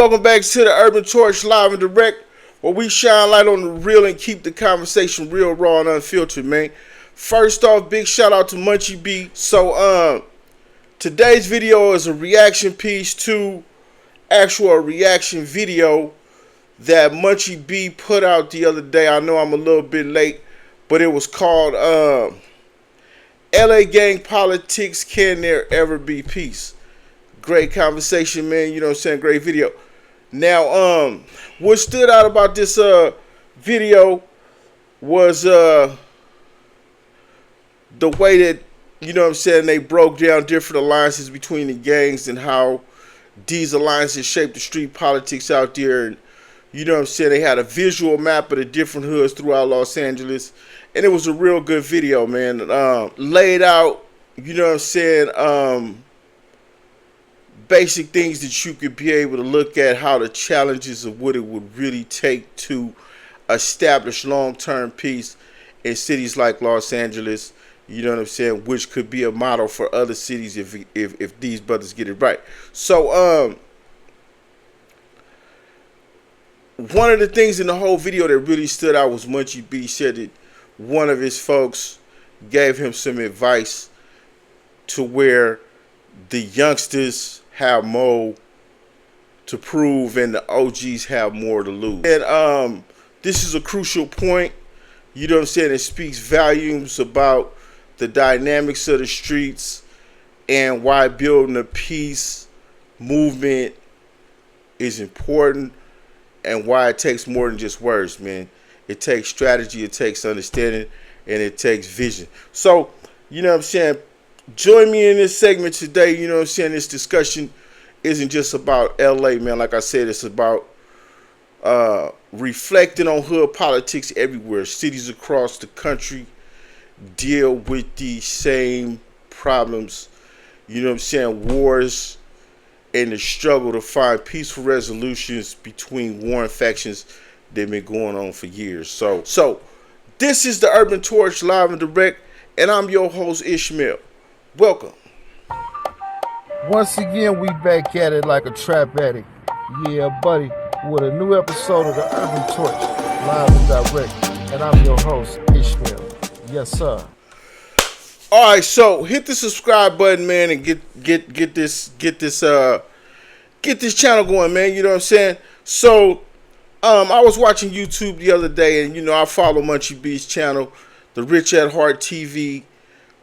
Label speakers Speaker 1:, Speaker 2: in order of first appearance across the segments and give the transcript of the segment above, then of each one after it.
Speaker 1: welcome back to the Urban Torch Live and Direct, where we shine light on the real and keep the conversation real, raw, and unfiltered, man. First off, big shout out to Munchie B. So, today's video is a reaction piece to actual reaction video that Munchie B put out the other day. I know I'm a little bit late, but it was called LA Gang Politics, Can There Ever Be Peace? Great conversation, man. You know what I'm saying? Great video. Now, what stood out about this video was the way that, you know what I'm saying, they broke down different alliances between the gangs and how these alliances shape the street politics out there. And, you know what I'm saying, they had a visual map of the different hoods throughout Los Angeles. And it was a real good video, man. Laid out, you know what I'm saying, basic things that you could be able to look at, how the challenges of what it would really take to establish long-term peace in cities like Los Angeles, you know what I'm saying, which could be a model for other cities if these brothers get it right. So one of the things in the whole video that really stood out was Munchie B said that one of his folks gave him some advice to where the youngsters have more to prove and the OGs have more to lose. And this is a crucial point, you know what I'm saying? It speaks volumes about the dynamics of the streets and why building a peace movement is important and why it takes more than just words, man. It takes strategy, it takes understanding, and it takes vision. So, you know what I'm saying? Join me in this segment today. You know what I'm saying? This discussion isn't just about LA, man. Like I said, it's about reflecting on hood politics everywhere. Cities across the country deal with these same problems. You know what I'm saying? Wars and the struggle to find peaceful resolutions between warring factions that have been going on for years. So this is the Urban Torch Live and Direct, and I'm your host, Ishmael. Welcome.
Speaker 2: Once again, we back at it like a trap addict. Yeah, buddy, with a new episode of the Urban Torch, live and direct. And I'm your host, Ishmael. Yes, sir.
Speaker 1: All right, so hit the subscribe button, man, and get this channel going, man. You know what I'm saying? So, I was watching YouTube the other day, and you know I follow Munchie B's channel, the Rich at Heart TV.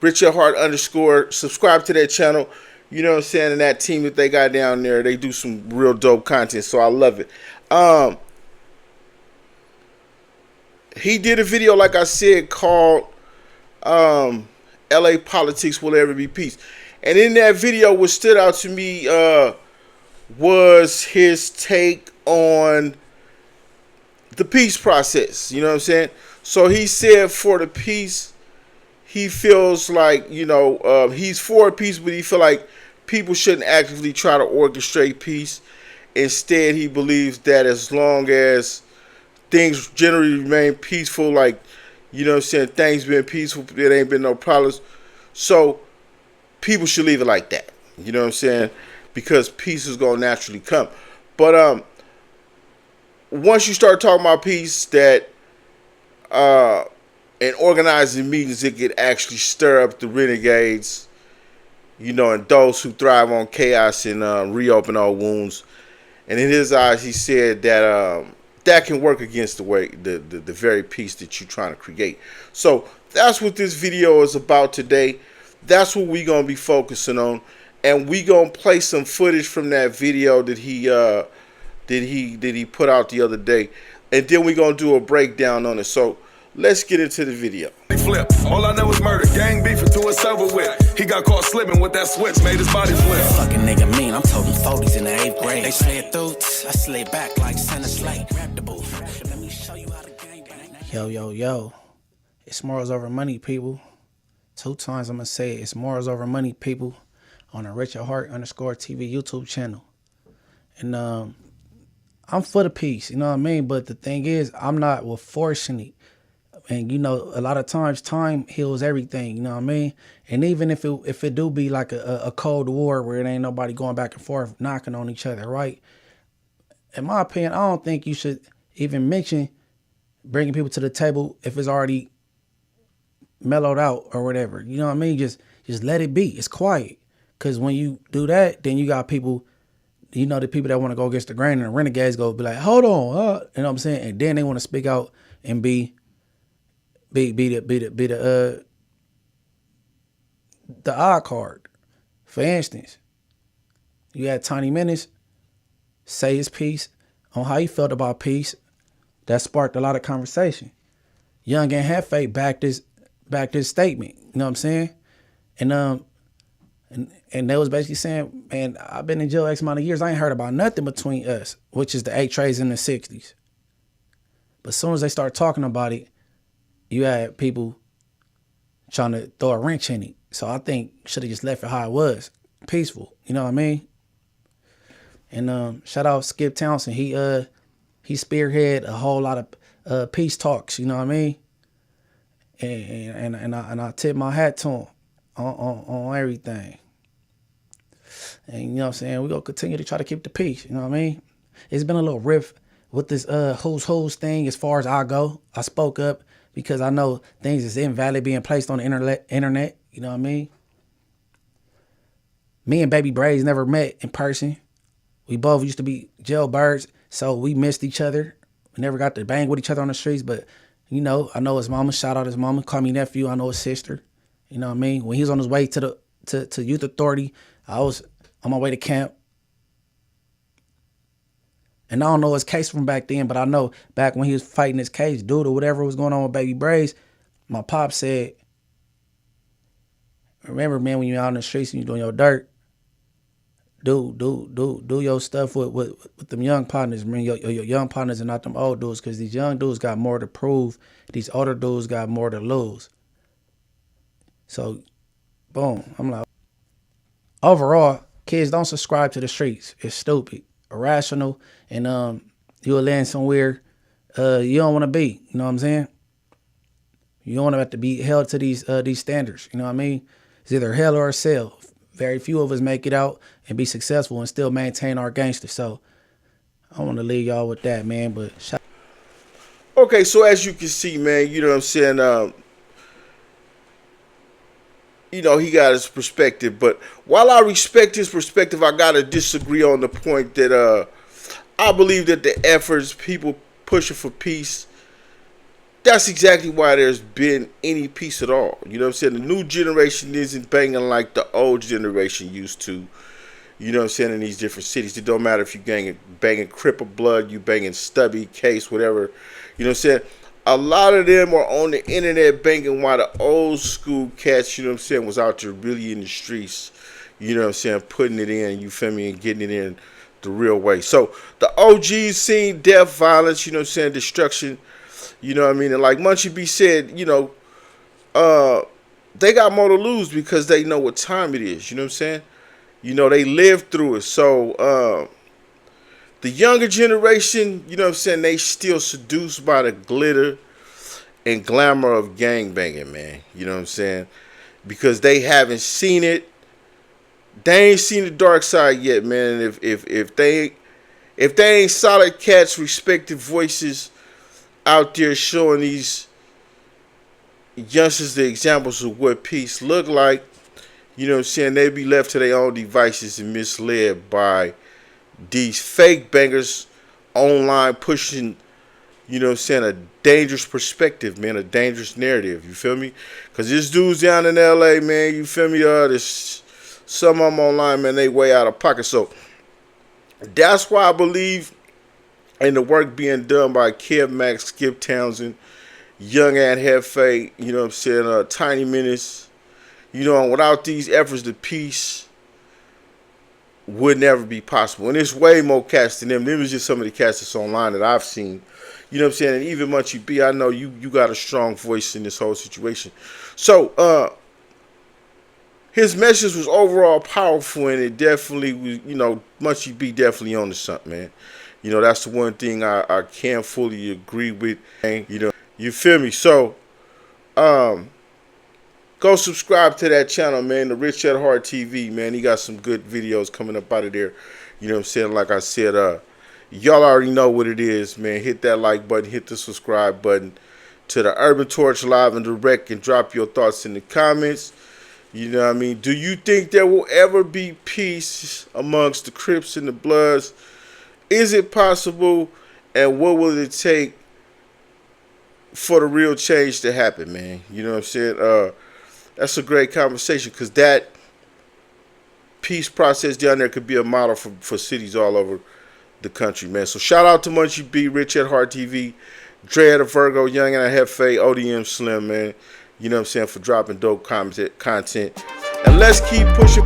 Speaker 1: Rich at Heart _ subscribe to that channel, you know what I'm saying, and that team that they got down there, they do some real dope content, so I love it. He did a video, like I said, called LA Politics Will Ever Be Peace, and in that video what stood out to me was his take on the peace process, you know what I'm saying. So he said for the peace, he feels like, you know, he's for peace, but he feel like people shouldn't actively try to orchestrate peace. Instead, he believes that as long as things generally remain peaceful, like, you know what I'm saying, things been peaceful, there ain't been no problems. So people should leave it like that, you know what I'm saying, because peace is going to naturally come. But once you start talking about peace, that and organizing meetings, it could actually stir up the renegades, you know, and those who thrive on chaos and reopen old wounds. And in his eyes, he said that that can work against the very peace that you're trying to create. So that's what this video is about today. That's what we're gonna be focusing on, and we gonna play some footage from that video that he put out the other day, and then we're gonna do a breakdown on it. So let's get into the video.
Speaker 3: Flip. All I know is murder, gang beef until it's over with. He got caught slipping with that switch, made his body flip.
Speaker 4: Fucking nigga mean, I'm toting 40s in the 8th grade. They slid through, I slid back like Santa Slate. Grab the booth. Let me show you how to gang. Yo. It's morals over money, people. 2 times I'm gonna say it. It's morals over money, people. On the Rich at Heart _ TV YouTube channel. And I'm for the peace, you know what I mean? But the thing is, I'm not forcing it. And, you know, a lot of times time heals everything, you know what I mean? And even if it do be like a Cold War where it ain't nobody going back and forth knocking on each other, right? in my opinion, I don't think you should even mention bringing people to the table if it's already mellowed out or whatever. You know what I mean? Just let it be. It's quiet. Because when you do that, then you got people, you know, the people that want to go against the grain, and the renegades go be like, hold on, you know what I'm saying? And then they want to speak out and be the odd card. For instance, you had Tiny Menace say his piece on how he felt about peace. That sparked a lot of conversation. Young and Hefe backed this statement. You know what I'm saying? And they was basically saying, man, I've been in jail X amount of years. I ain't heard about nothing between us, which is the 8 trays in the 60s. But as soon as they start talking about it, you had people trying to throw a wrench in it. So I think should have just left it how it was, peaceful. You know what I mean? And shout out Skip Townsend. He spearhead a whole lot of peace talks. You know what I mean? And I tip my hat to him on everything. And you know what I'm saying? We're gonna continue to try to keep the peace. You know what I mean? It's been a little rift with this who's thing as far as I go. I spoke up because I know things is invalid being placed on the internet. You know what I mean? Me and Baby Braids never met in person. We both used to be jailbirds, so we missed each other. We never got to bang with each other on the streets, but you know, I know his mama. Shout out his mama. Call me nephew. I know his sister. You know what I mean? When he was on his way to youth authority, I was on my way to camp. And I don't know his case from back then, but I know back when he was fighting his case, dude, or whatever was going on with Baby Braids, my pop said, remember, man, when you're out in the streets and you're doing your dirt, do your stuff with them young partners, man. Your young partners and not them old dudes, because these young dudes got more to prove. These older dudes got more to lose. So, boom. I'm like, overall, kids, don't subscribe to the streets. It's stupid, irrational, and you'll land somewhere you don't want to be. You know what I'm saying? You don't want to have to be held to these standards. You know what I mean? It's either hell or hell. Very few of us make it out and be successful and still maintain our gangster. So I want to leave y'all with that, man. But
Speaker 1: okay, so as you can see, man, you know what I'm saying? You know, he got his perspective. But while I respect his perspective, I got to disagree on the point that I believe that the efforts, people pushing for peace, that's exactly why there's been any peace at all. You know what I'm saying? The new generation isn't banging like the old generation used to. You know what I'm saying? In these different cities. It don't matter if you're banging Crip or Blood, you banging Stubby, Case, whatever. You know what I'm saying? A lot of them are on the internet banging while the old school cats, you know what I'm saying, was out there really in the streets. You know what I'm saying? Putting it in, you feel me, and getting it in the real way. So the OGs seen death, violence, you know what I'm saying, destruction. You know what I mean? And like Munchie B said, you know, they got more to lose because they know what time it is. You know what I'm saying? You know, they lived through it. So the younger generation, you know what I'm saying, they still seduced by the glitter and glamour of gangbanging, man. You know what I'm saying? Because they haven't seen it. They ain't seen the dark side yet, man. If they ain't solid cats, respected voices out there showing these youngsters the examples of what peace look like, you know what I'm saying, they be left to their own devices and misled by these fake bangers online pushing, you know what I'm saying, a dangerous perspective, man, a dangerous narrative, you feel me? Because this dude's down in LA, man, you feel me, there's some of them online, man, they way out of pocket. So that's why I believe in the work being done by Kev Max, Skip Townsend, Young and Hefe, you know what I'm saying, Tiny Menace. You know, and without these efforts, the peace would never be possible. And there's way more cats than them. Them is just some of the cats that's online that I've seen. You know what I'm saying? And even Munchie B, I know you got a strong voice in this whole situation. So, his message was overall powerful, and it definitely was, you know, Munchie B definitely on to something, man. You know, that's the one thing I can't fully agree with. And, you know, you feel me? So, go subscribe to that channel, man. The Rich at Heart TV, man. He got some good videos coming up out of there. You know what I'm saying? Like I said, Y'all already know what it is, man. Hit that like button, hit the subscribe button to the Urban Torch Live and Direct, and drop your thoughts in the comments. You know what I mean? Do you think there will ever be peace amongst the Crips and the Bloods? Is it possible? And what will it take for the real change to happen, man? You know what I'm saying? That's a great conversation, because that peace process down there could be a model for cities all over the country, man. So shout out to Munchie B, Rich at Heart TV, Dre at a Virgo, Young and a Hefe, ODM Slim, man. You know what I'm saying, for dropping dope content. And let's keep pushing.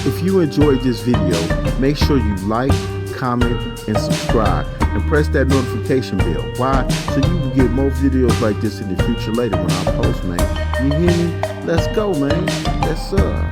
Speaker 1: If you enjoyed this video, make sure you like, comment, and subscribe. And press that notification bell. Why? So you can get more videos like this in the future later when I post, man. You hear me? Let's go, man. Yes, sir.